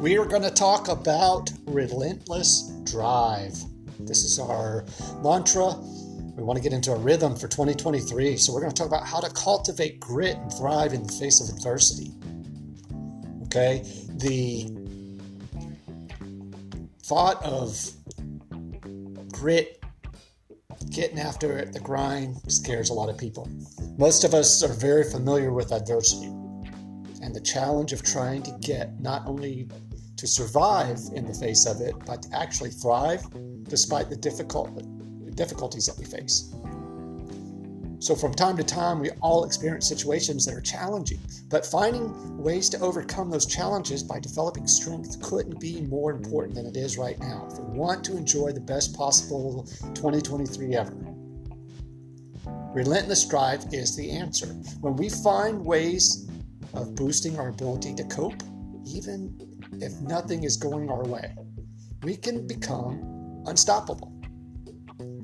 We are going to talk about relentless drive. This is our mantra. We want to get into a rhythm for 2023. So we're going to talk about how to cultivate grit and thrive in the face of adversity. Okay, the thought of grit, getting after it, the grind, scares a lot of people. Most of us are very familiar with adversity and the challenge of trying to get not only to survive in the face of it, but to actually thrive despite the difficulties that we face. So from time to time, we all experience situations that are challenging, but finding ways to overcome those challenges by developing strength couldn't be more important than it is right now if we want to enjoy the best possible 2023 ever. Relentless drive is the answer. When we find ways of boosting our ability to cope, even if nothing is going our way, we can become unstoppable.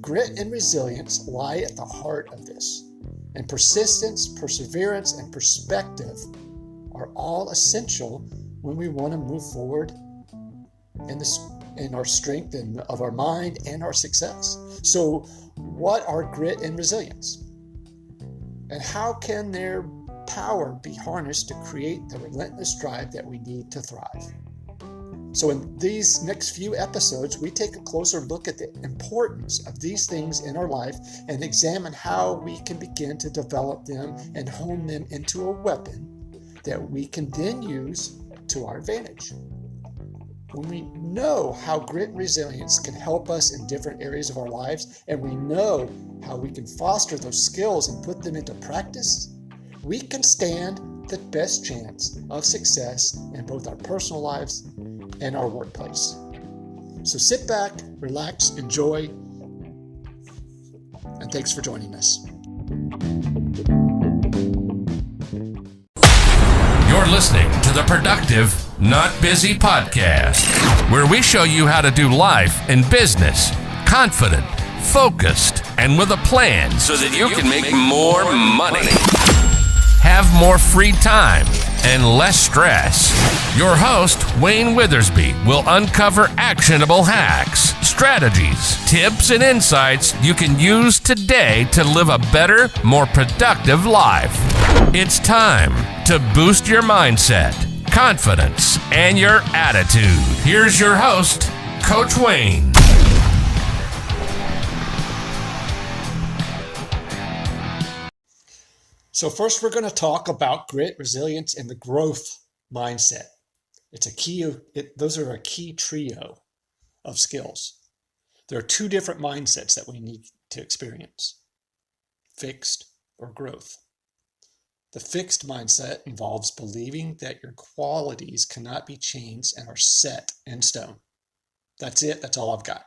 Grit and resilience lie at the heart of this, and persistence, perseverance, and perspective are all essential when we want to move forward in our strength and of our mind and our success. So, what are grit and resilience? And how can their power be harnessed to create the relentless drive that we need to thrive? So in these next few episodes, we take a closer look at the importance of these things in our life and examine how we can begin to develop them and hone them into a weapon that we can then use to our advantage. When we know how grit and resilience can help us in different areas of our lives, and we know how we can foster those skills and put them into practice, we can stand the best chance of success in both our personal lives and our workplace. So sit back, relax, enjoy, and thanks for joining us. You're listening to the Productive, Not Busy podcast, where we show you how to do life and business confident, focused, and with a plan so that you can make more money. Have more free time and less stress. Your host, Wayne Withersby, will uncover actionable hacks, strategies, tips, and insights you can use today to live a better, more productive life. It's time to boost your mindset, confidence, and your attitude. Here's your host, Coach Wayne. So first, we're going to talk about grit, resilience, and the growth mindset. Those are a key trio of skills. There are two different mindsets that we need to experience: fixed or growth. The fixed mindset involves believing that your qualities cannot be changed and are set in stone. That's it. That's all I've got.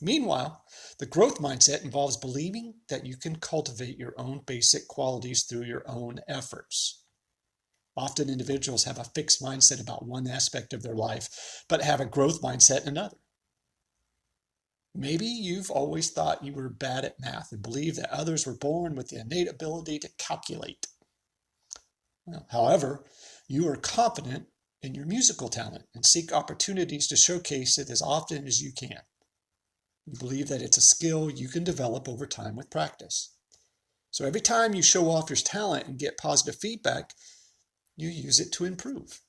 Meanwhile, the growth mindset involves believing that you can cultivate your own basic qualities through your own efforts. Often individuals have a fixed mindset about one aspect of their life, but have a growth mindset in another. Maybe you've always thought you were bad at math and believed that others were born with the innate ability to calculate. However, you are confident in your musical talent and seek opportunities to showcase it as often as you can. You believe that it's a skill you can develop over time with practice. So every time you show off your talent and get positive feedback, you use it to improve.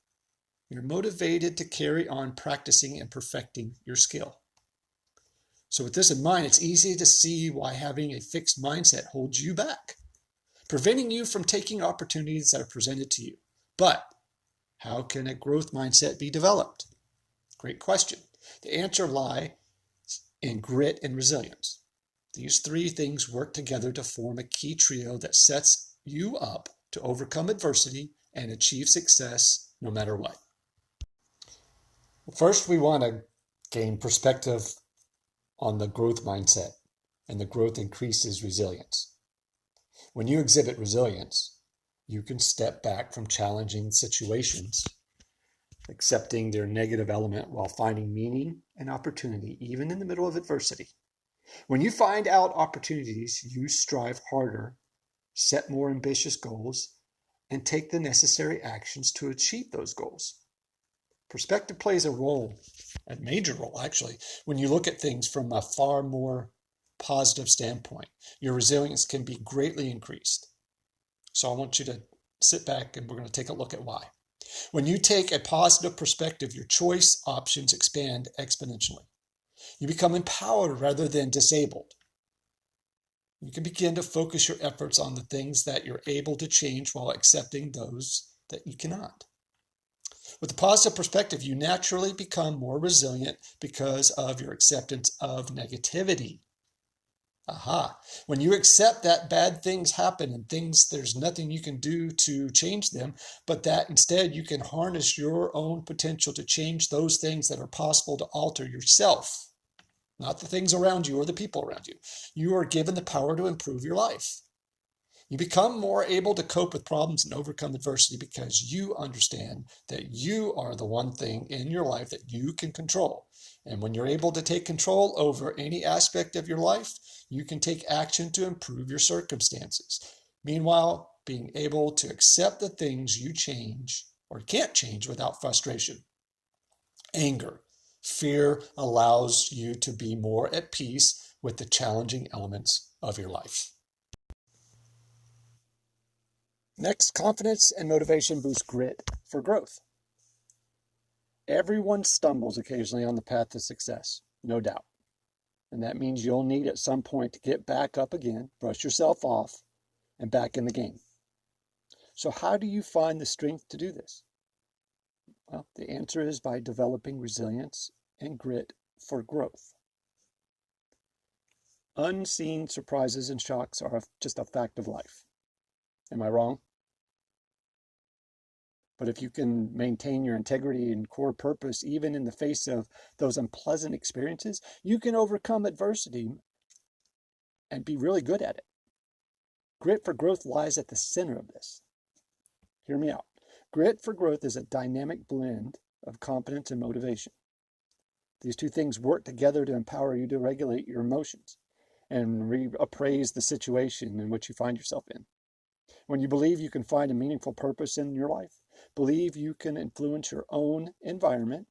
You're motivated to carry on practicing and perfecting your skill. So with this in mind, it's easy to see why having a fixed mindset holds you back, preventing you from taking opportunities that are presented to you. But how can a growth mindset be developed? Great question. The answer lies in grit and resilience. These three things work together to form a key trio that sets you up to overcome adversity and achieve success no matter what. First, we want to gain perspective on the growth mindset, and the growth increases resilience. When you exhibit resilience, you can step back from challenging situations, accepting their negative element while finding meaning and opportunity, even in the middle of adversity. When you find out opportunities, you strive harder, set more ambitious goals, and take the necessary actions to achieve those goals. Perspective plays a major role actually, when you look at things from a far more positive standpoint. Your resilience can be greatly increased. So I want you to sit back and we're going to take a look at why. When you take a positive perspective, your choice options expand exponentially. You become empowered rather than disabled. You can begin to focus your efforts on the things that you're able to change while accepting those that you cannot. With a positive perspective, you naturally become more resilient because of your acceptance of negativity. Aha. When you accept that bad things happen and there's nothing you can do to change them, but that instead you can harness your own potential to change those things that are possible to alter yourself, not the things around you or the people around you. You are given the power to improve your life. You become more able to cope with problems and overcome adversity because you understand that you are the one thing in your life that you can control. And when you're able to take control over any aspect of your life, you can take action to improve your circumstances. Meanwhile, being able to accept the things you change or can't change without frustration. Anger, fear allows you to be more at peace with the challenging elements of your life. Next, confidence and motivation boost grit for growth. Everyone stumbles occasionally on the path to success, no doubt. And that means you'll need at some point to get back up again, brush yourself off, and back in the game. So how do you find the strength to do this? Well, the answer is by developing resilience and grit for growth. Unseen surprises and shocks are just a fact of life. Am I wrong? But if you can maintain your integrity and core purpose, even in the face of those unpleasant experiences, you can overcome adversity and be really good at it. Grit for growth lies at the center of this. Hear me out. Grit for growth is a dynamic blend of confidence and motivation. These two things work together to empower you to regulate your emotions and reappraise the situation in which you find yourself in. When you believe you can find a meaningful purpose in your life, believe you can influence your own environment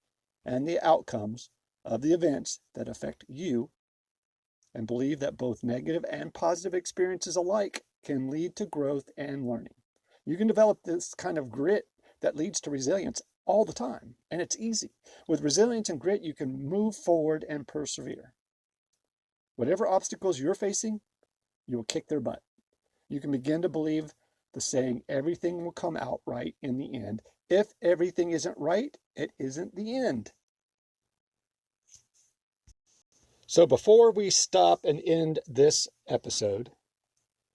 and the outcomes of the events that affect you, and believe that both negative and positive experiences alike can lead to growth and learning. You can develop this kind of grit that leads to resilience all the time, and it's easy. With resilience and grit, you can move forward and persevere. Whatever obstacles you're facing, you will kick their butt. You can begin to believe the saying, everything will come out right in the end. If everything isn't right, it isn't the end. So before we stop and end this episode,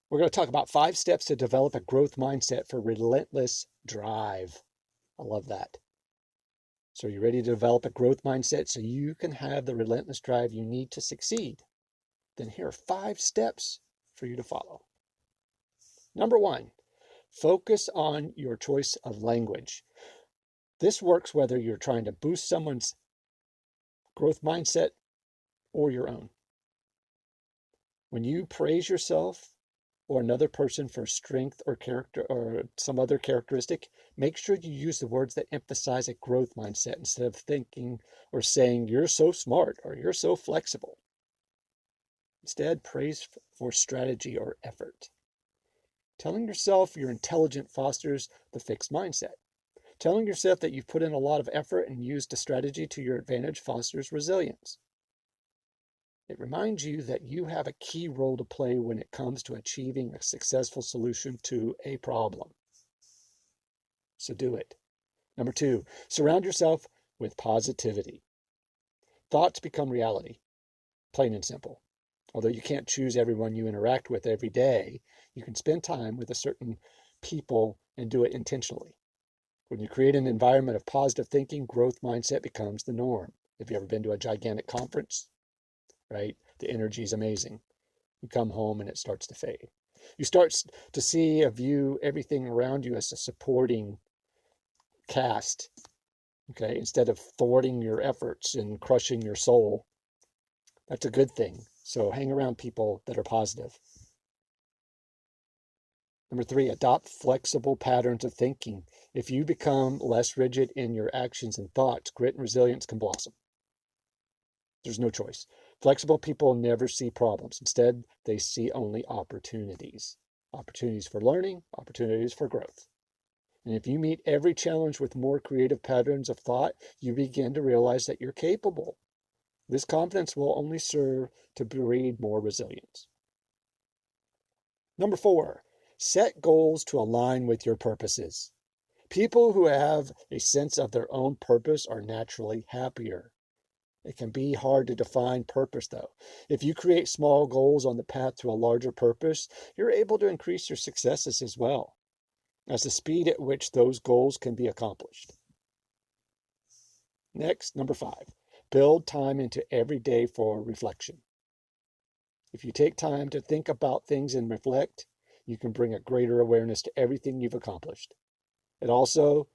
we're going to talk about 5 steps to develop a growth mindset for relentless drive. I love that. So are you ready to develop a growth mindset so you can have the relentless drive you need to succeed? Then here are 5 steps for you to follow. Number 1, focus on your choice of language. This works whether you're trying to boost someone's growth mindset or your own. When you praise yourself or another person for strength or character or some other characteristic, make sure you use the words that emphasize a growth mindset instead of thinking or saying you're so smart or you're so flexible. Instead, praise for strategy or effort. Telling yourself you're intelligent fosters the fixed mindset. Telling yourself that you've put in a lot of effort and used a strategy to your advantage fosters resilience. It reminds you that you have a key role to play when it comes to achieving a successful solution to a problem. So do it. Number 2, surround yourself with positivity. Thoughts become reality, plain and simple. Although you can't choose everyone you interact with every day, you can spend time with a certain people and do it intentionally. When you create an environment of positive thinking, growth mindset becomes the norm. Have you ever been to a gigantic conference? Right? The energy is amazing. You come home and it starts to fade. You start to view everything around you as a supporting cast, okay, instead of thwarting your efforts and crushing your soul. That's a good thing. So hang around people that are positive. Number 3, adopt flexible patterns of thinking. If you become less rigid in your actions and thoughts, grit and resilience can blossom. There's no choice. Flexible people never see problems. Instead, they see only opportunities. Opportunities for learning, opportunities for growth. And if you meet every challenge with more creative patterns of thought, you begin to realize that you're capable. This confidence will only serve to breed more resilience. Number 4, set goals to align with your purposes. People who have a sense of their own purpose are naturally happier. It can be hard to define purpose, though. If you create small goals on the path to a larger purpose, you're able to increase your successes as well as the speed at which those goals can be accomplished. Next, number 5, build time into every day for reflection. If you take time to think about things and reflect, you can bring a greater awareness to everything you've accomplished. It also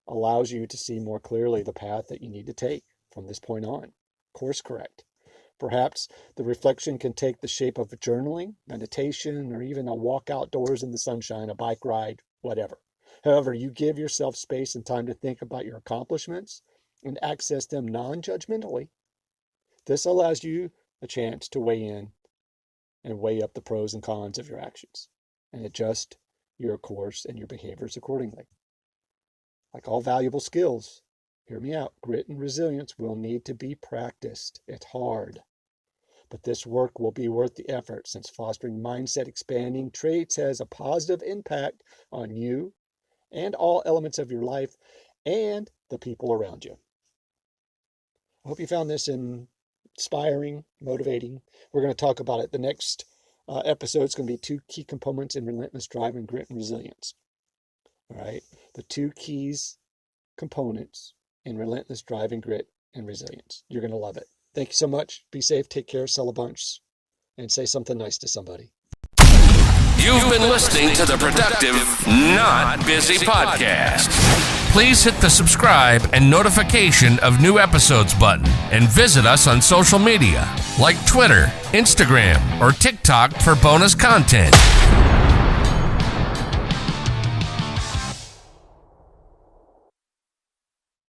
allows you to see more clearly the path that you need to take from this point on. Course correct. Perhaps the reflection can take the shape of journaling, meditation, or even a walk outdoors in the sunshine, a bike ride, whatever. However, you give yourself space and time to think about your accomplishments and access them non-judgmentally. This allows you a chance to weigh in and weigh up the pros and cons of your actions and adjust your course and your behaviors accordingly. Like all valuable skills, hear me out, grit and resilience will need to be practiced. It's hard, but this work will be worth the effort, since fostering mindset expanding traits has a positive impact on you and all elements of your life and the people around you. I hope you found this inspiring, motivating. We're going to talk about it. The next episode is going to be 2 key components in relentless drive and grit and resilience. All right, the 2 keys components in relentless drive and grit and resilience. You're going to love it. Thank you so much. Be safe, take care, sell a bunch, and say something nice to somebody. You've been listening to the Productive, Not Busy podcast. Please hit the subscribe and notification of new episodes button and visit us on social media like Twitter, Instagram, or TikTok for bonus content.